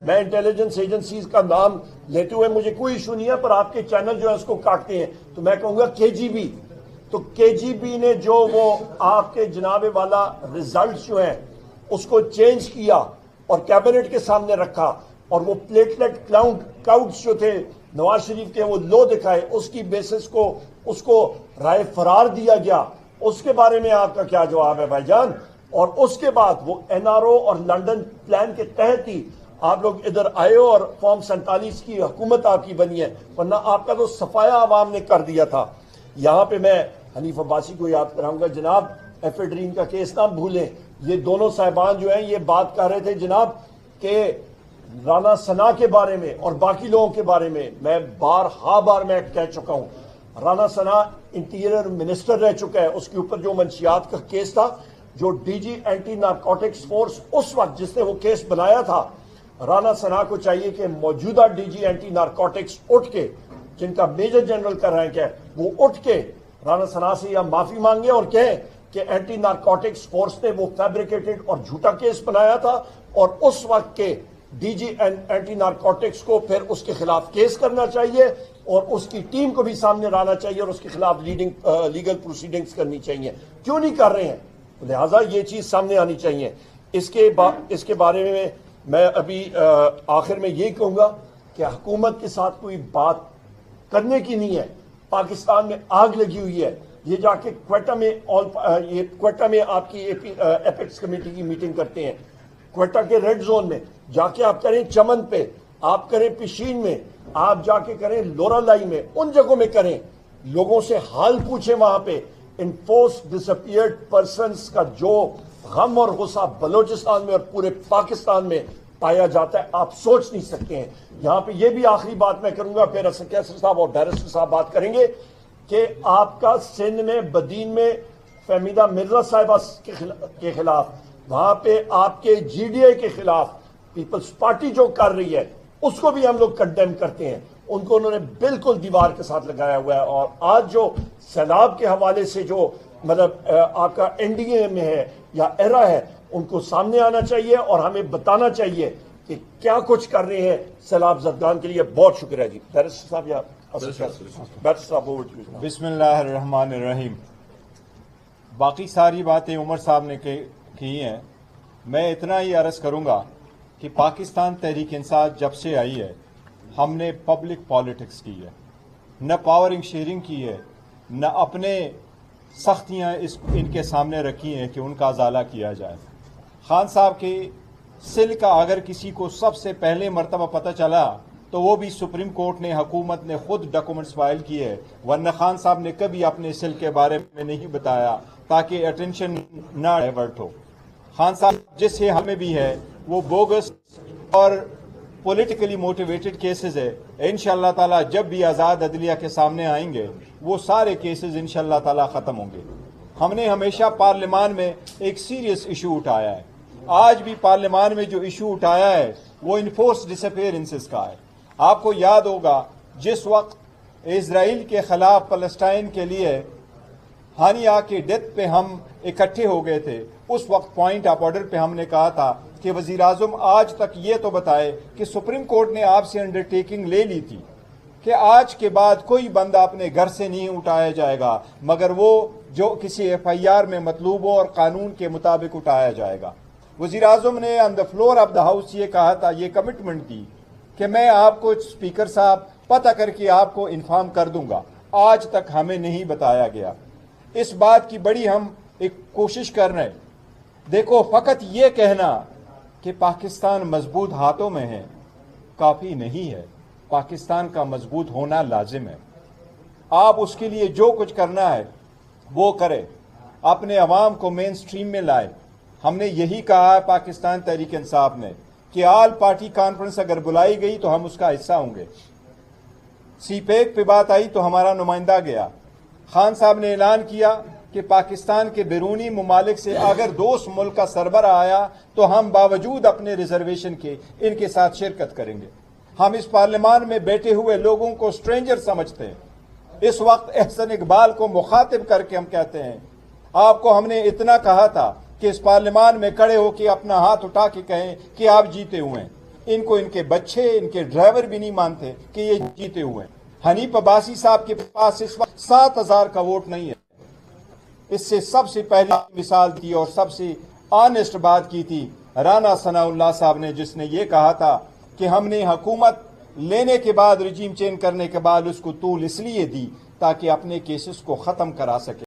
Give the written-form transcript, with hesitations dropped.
میں intelligence agencies کا نام لیتے ہوئے مجھے کوئی ایشو نہیں ہے، پر آپ کے چینل جو ہے اس کو کاٹتے ہیں، تو میں کہوں گا کے جی بی، تو کے جی بی نے جو وہ آپ کے جناب والا ریزلٹس جو ہیں اس کو چینج کیا اور کیبنٹ کے سامنے رکھا، اور وہ پلیٹلیٹ کاؤنٹس جو تھے نواز شریف کے وہ لو دکھائے، اس کی بیسس کو اس کو رائے فرار دیا گیا، اس کے بارے میں آپ کا کیا جواب ہے بھائی جان؟ اور اس کے بعد وہ این آر او اور لنڈن پلان کے تحت ہی آپ لوگ ادھر آئے ہو اور فارم 47 کی حکومت آپ کی بنی ہے، ورنہ آپ کا تو صفایا عوام نے کر دیا تھا۔ یہاں پہ میں حنیف عباسی کو یاد کراؤں گا، جناب ایفیڈرین کا کیس نہ بھولیں، یہ دونوں صاحبان جو ہیں یہ بات کر رہے تھے جناب کہ رانا ثنا کے بارے میں اور باقی لوگوں کے بارے میں بار میں کہہ چکا ہوں، رانا ثنا انٹیریئر منسٹر رہ چکا ہے، اس کے اوپر جو منشیات کا کیس تھا، جو D G anti narcotics force اس وقت جس نے وہ کیس بنایا تھا، رانا ثنا کو چاہیے کہ موجودہ ڈی جی اینٹی نارکوٹکس اٹھ کے، جن کا میجر جنرل کا رینک ہے، وہ اٹھ کے رانا ثنا سے یا معافی مانگے اور کہیں کہ اینٹی نارکوٹکس فورس نے وہ فیبریکیٹڈ اور جھوٹا کیس بنایا تھا، اور اس وقت کے ڈی جی اینٹی نارکوٹکس کو پھر اس کے خلاف کیس کرنا چاہیے اور اس کی ٹیم کو بھی سامنے لانا چاہیے اور اس کے خلاف لیگل پروسیڈنگز کرنی چاہیے۔ کیوں نہیں کر رہے ہیں؟ لہٰذا یہ چیز سامنے آنی چاہیے۔ اس کے بارے میں ابھی آخر میں یہ کہوں گا کہ حکومت کے ساتھ کوئی بات کرنے کی نہیں ہے۔ پاکستان میں آگ لگی ہوئی ہے، یہ جا کے کوئٹہ میں آپ کی ایپیکس کمیٹی کی میٹنگ کرتے ہیں، کوئٹہ کے ریڈ زون میں جا کے آپ کریں، چمن پہ آپ کریں، پشین میں آپ جا کے کریں، لورا لائی میں، ان جگہوں میں کریں، لوگوں سے حال پوچھیں وہاں پہ۔ انفورس ڈس اپیئرڈ پرسنس کا جو غم اور غصہ بلوچستان میں اور پورے پاکستان میں پایا جاتا ہے آپ سوچ نہیں سکتے ہیں۔ یہاں پہ یہ بھی آخری بات میں کروں گا، پھر اسد کیسر صاحب اور بیرسٹر صاحب بات کریں گے کہ آپ کا سندھ میں بدین میں فہمیدہ مرزا صاحبہ کے خلاف، وہاں پہ آپ کے جی ڈی اے کے خلاف پیپلز پارٹی جو کر رہی ہے اس کو بھی ہم لوگ کنڈیم کرتے ہیں، ان کو انہوں نے بالکل دیوار کے ساتھ لگایا ہوا ہے۔ اور آج جو سیلاب کے حوالے سے جو مطلب آپ کا این ڈی اے میں ہے یا ایرا ہے، ان کو سامنے آنا چاہیے اور ہمیں بتانا چاہیے کہ کیا کچھ کر رہے ہیں سیلاب زدگان کے لیے۔ بہت شکریہ جی۔ بیرسٹر صاحب یا بیرسٹر صاحب۔ بسم اللہ الرحمن الرحیم۔ باقی ساری باتیں عمر صاحب نے کی ہیں، میں اتنا ہی عرض کروں گا کہ پاکستان تحریک انصاف جب سے آئی ہے ہم نے پبلک پالیٹکس کی ہے، نہ پاورنگ شیئرنگ کی ہے، نہ اپنے سختیاں ان کے سامنے رکھی ہیں کہ ان کا ازالہ کیا جائے۔ خان صاحب کے سل کا اگر کسی کو سب سے پہلے مرتبہ پتہ چلا تو وہ بھی سپریم کورٹ نے، حکومت نے خود ڈاکومنٹس فائل کیے، ورنہ خان صاحب نے کبھی اپنے سل کے بارے میں نہیں بتایا تاکہ اٹینشن نہ ڈائیورٹ ہو۔ خان صاحب جس سے ہمیں بھی ہے وہ بوگس اور پولیٹیکلی موٹیویٹڈ کیسز ہے، انشاءاللہ تعالیٰ جب بھی آزاد عدلیہ کے سامنے آئیں گے وہ سارے کیسز انشاءاللہ تعالیٰ ختم ہوں گے۔ ہم نے ہمیشہ پارلیمان میں ایک سیریس ایشو اٹھایا ہے، آج بھی پارلیمان میں جو ایشو اٹھایا ہے وہ انفورس ڈس اپیئرنسز کا ہے۔ آپ کو یاد ہوگا جس وقت اسرائیل کے خلاف فلسطین کے لیے ہانیہ کی ڈیتھ پہ ہم اکٹھے ہو گئے تھے، اس وقت پوائنٹ آف آرڈر پہ ہم نے کہا تھا کہ وزیر اعظم آج تک یہ تو بتائے کہ سپریم کورٹ نے آپ سے انڈرٹیکنگ لے لی تھی کہ آج کے بعد کوئی بندہ اپنے گھر سے نہیں اٹھایا جائے گا مگر وہ جو کسی ایف آئی آر میں مطلوب ہو اور قانون کے مطابق اٹھایا جائے گا۔ وزیر اعظم نے on the floor of the house یہ کہا تھا، یہ کمٹمنٹ کی کہ میں آپ کو اسپیکر صاحب پتہ کر کے آپ کو انفارم کر دوں گا، آج تک ہمیں نہیں بتایا گیا۔ اس بات کی بڑی ہم ایک کوشش کر رہے ہیں۔ دیکھو فقط یہ کہنا کہ پاکستان مضبوط ہاتھوں میں ہے کافی نہیں ہے، پاکستان کا مضبوط ہونا لازم ہے۔ آپ اس کے لیے جو کچھ کرنا ہے وہ کرے، اپنے عوام کو مین سٹریم میں لائے۔ ہم نے یہی کہا ہے پاکستان تحریک انصاف نے کہ آل پارٹی کانفرنس اگر بلائی گئی تو ہم اس کا حصہ ہوں گے۔ سی پیک پہ بات آئی تو ہمارا نمائندہ گیا۔ خان صاحب نے اعلان کیا کہ پاکستان کے بیرونی ممالک سے اگر دوست ملک کا سربراہ آیا تو ہم باوجود اپنے ریزرویشن کے ان کے ساتھ شرکت کریں گے۔ ہم اس پارلیمان میں بیٹھے ہوئے لوگوں کو سٹرینجر سمجھتے ہیں۔ اس وقت احسن اقبال کو مخاطب کر کے ہم کہتے ہیں، آپ کو ہم نے اتنا کہا تھا کہ اس پارلیمان میں کھڑے ہو کے اپنا ہاتھ اٹھا کے کہیں کہ آپ جیتے ہوئے ہیں۔ ان کو ان کے بچے ان کے ڈرائیور بھی نہیں مانتے کہ یہ جیتے ہوئے ہیں. حنیف عباسی صاحب کے پاس اس وقت 7,000 کا ووٹ نہیں ہے. اس سے سب سے پہلی مثال تھی اور سب سے آنیسٹ بات کی تھی رانا ثناء اللہ صاحب نے, جس نے یہ کہا تھا کہ ہم نے حکومت لینے کے بعد رجیم چینج کرنے کے بعد اس کو طول اس لیے دی تاکہ اپنے کیسز کو ختم کرا سکے.